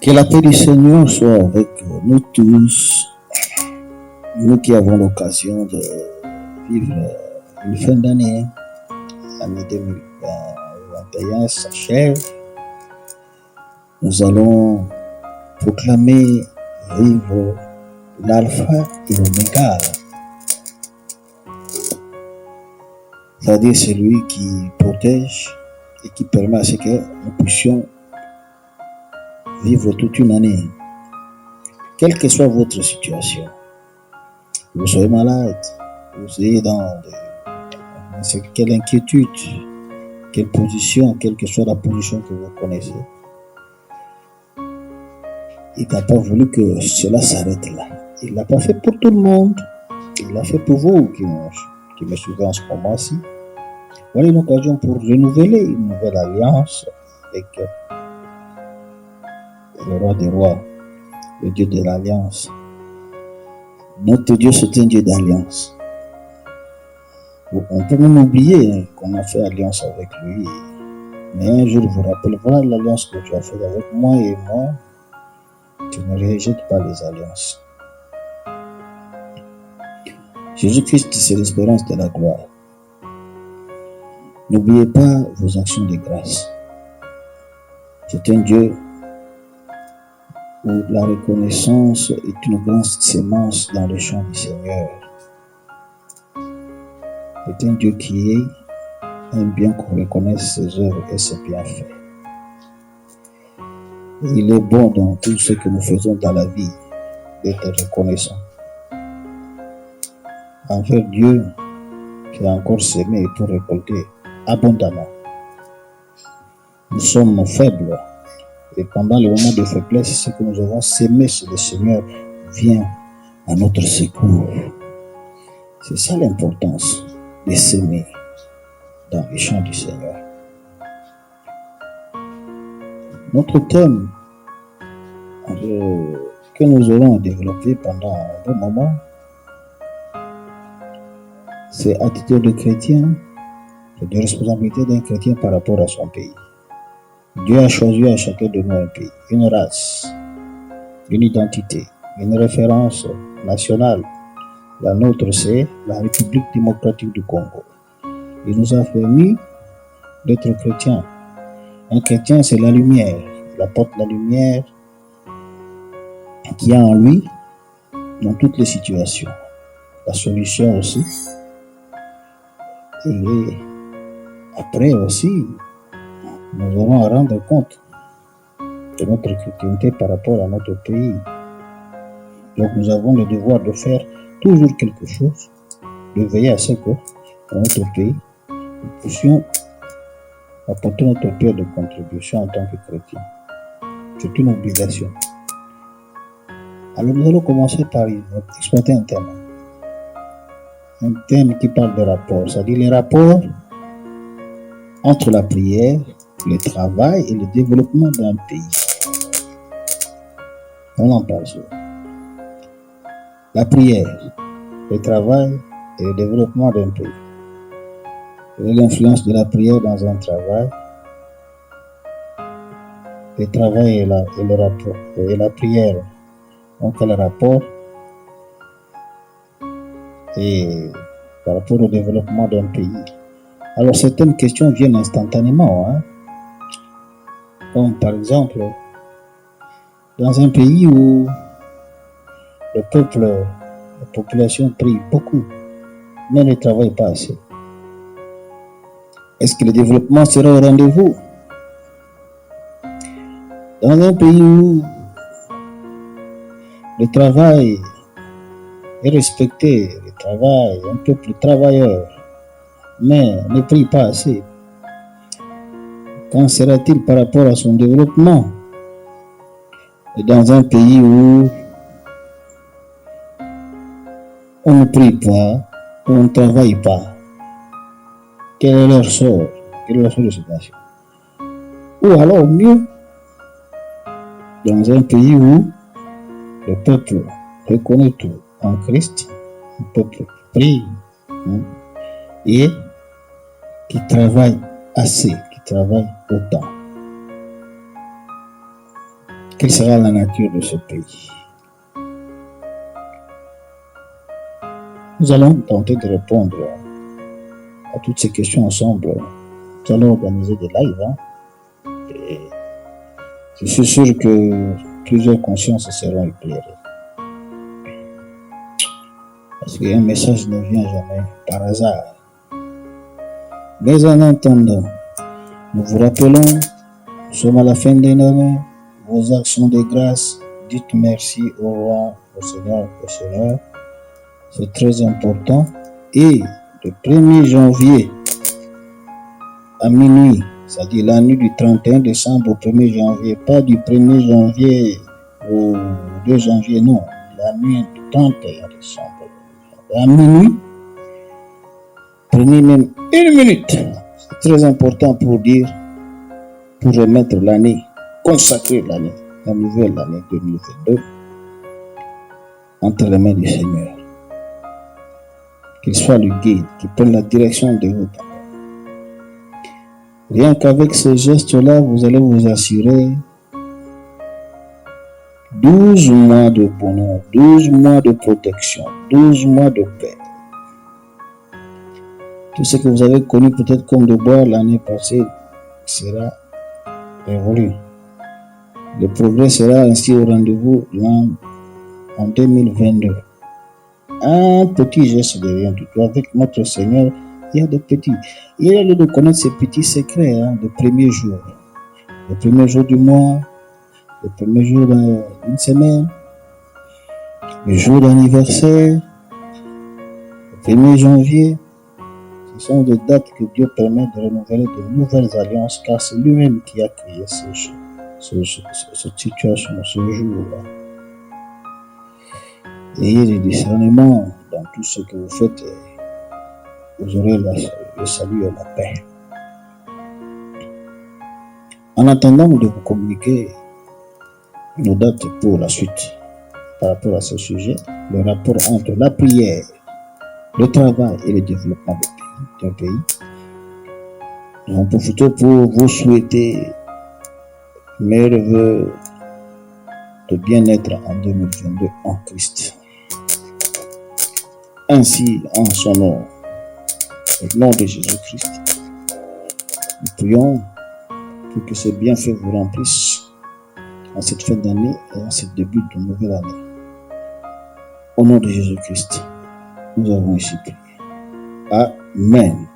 Que la paix du Seigneur soit avec nous tous, nous qui avons l'occasion de vivre une fin d'année. L'année 2021 s'achève. Nous allons proclamer, vivre l'alpha et l'oméga. C'est-à-dire celui qui protège et qui permet à ce que nous puissions vivre toute une année. Quelle que soit votre situation, que vous soyez malade, que vous soyez dans quelle inquiétude, quelle position, quelle que soit la position que vous connaissez, il n'a pas voulu que cela s'arrête là. Il ne l'a pas fait pour tout le monde. Il l'a fait pour vous qui me suivez en ce moment-ci. Voilà une occasion pour renouveler une nouvelle alliance avec le roi des rois, le Dieu de l'alliance. Notre Dieu, c'est un Dieu d'alliance. On peut même oublier qu'on a fait alliance avec lui. Mais un jour, vous rappelez, voilà l'alliance que tu as faite avec moi et moi. Tu ne rejettes pas les alliances. Jésus-Christ, c'est l'espérance de la gloire. N'oubliez pas vos actions de grâce. C'est un Dieu où la reconnaissance est une grande sémence dans le champ du Seigneur. C'est un Dieu qui aime bien qu'on reconnaisse ses œuvres et ses bienfaits. Et il est bon dans tout ce que nous faisons dans la vie d'être reconnaissant envers Dieu qui a encore semé pour récolter abondamment. Nous sommes faibles et pendant le moment de faiblesse, ce que nous avons semé, c'est le Seigneur vient à notre secours. C'est ça l'importance de s'aimer dans les champs du Seigneur. Notre thème que nous aurons développé pendant un bon moment, c'est attitude de chrétien, c'est de responsabilité d'un chrétien par rapport à son pays. Dieu a choisi à chacun de nous un pays, une race, une identité, une référence nationale. La nôtre, c'est la République démocratique du Congo. Il nous a permis d'être chrétiens. Un chrétien, c'est la lumière. Il apporte la lumière qu'il y a en lui dans toutes les situations. La solution aussi. Et après aussi, nous allons rendre compte de notre chrétienté par rapport à notre pays. Donc nous avons le devoir de faire toujours quelque chose, de veiller à ce que dans notre pays, nous puissions apporter notre pierre de contribution en tant que chrétiens. C'est une obligation. Alors nous allons commencer par exploiter un thème. Un thème qui parle de rapports, c'est-à-dire les rapports entre la prière, le travail et le développement d'un pays. On en parle souvent. La prière, le travail et le développement d'un pays. Quelle est l'influence de la prière dans un travail? Le travail et le rapport, et la prière ont quel rapport? Et par rapport au développement d'un pays. Alors certaines questions viennent instantanément. Comme par exemple, dans un pays où le peuple, la population prie beaucoup, mais ne travaille pas assez. Est-ce que le développement sera au rendez-vous? Dans un pays où le travail est respecté, le travail, un peuple travailleur, mais ne prie pas assez, qu'en sera-t-il par rapport à son développement? Et dans un pays où on ne prie pas, où on ne travaille pas, quel est leur sort? Quelle est leur situation? Ou alors mieux, dans un pays où le peuple reconnaît tout en Christ, le peuple prie et qui travaille assez, qui travaille autant. Quelle sera la nature de ce pays? Nous allons tenter de répondre à toutes ces questions ensemble. Nous allons organiser des lives. Et je suis sûr que plusieurs consciences seront éclairées. Parce qu'un message ne vient jamais par hasard. Mais en attendant, nous vous rappelons, nous sommes à la fin de l'année, vos actions de grâce, dites merci au roi, au Seigneur. C'est très important. Et le 1er janvier à minuit, c'est-à-dire la nuit du 31 décembre au 1er janvier, pas du 1er janvier au 2 janvier, non, la nuit du 31 décembre. À minuit, prenez même 1 minute. C'est très important pour remettre l'année, consacrer l'année, la nouvelle année 2022 entre les mains du Seigneur. Qu'il soit le guide, qu'il prenne la direction de votre temps. Rien qu'avec ce geste-là, vous allez vous assurer 12 mois de bonheur, 12 mois de protection, 12 mois de paix. Tout ce que vous avez connu peut-être comme de bois l'année passée sera révolu. Le progrès sera ainsi au rendez-vous en 2022. Un petit geste de rien du tout. Avec notre Seigneur, il y a des petits. Il y a lieu de connaître ces petits secrets de premier jour. Le premier jour du mois, le premier jour d'une semaine, le jour d'anniversaire, le 1er janvier. Ce sont des dates que Dieu permet de renouveler de nouvelles alliances, car c'est lui-même qui a créé cette situation, ce jour-là. Ayez du discernement dans tout ce que vous faites, vous aurez le salut et la paix. En attendant de vous communiquer nos dates pour la suite par rapport à ce sujet, le rapport entre la prière, le travail et le développement d'un pays, nous en profitons pour vous souhaiter meilleurs vœux de bien-être en 2022 en Christ. Ainsi, en son nom, au nom de Jésus-Christ, nous prions pour que ces bienfaits vous remplissent en cette fin d'année et en ce début de nouvelle année. Au nom de Jésus-Christ, nous avons ici prié. Amen.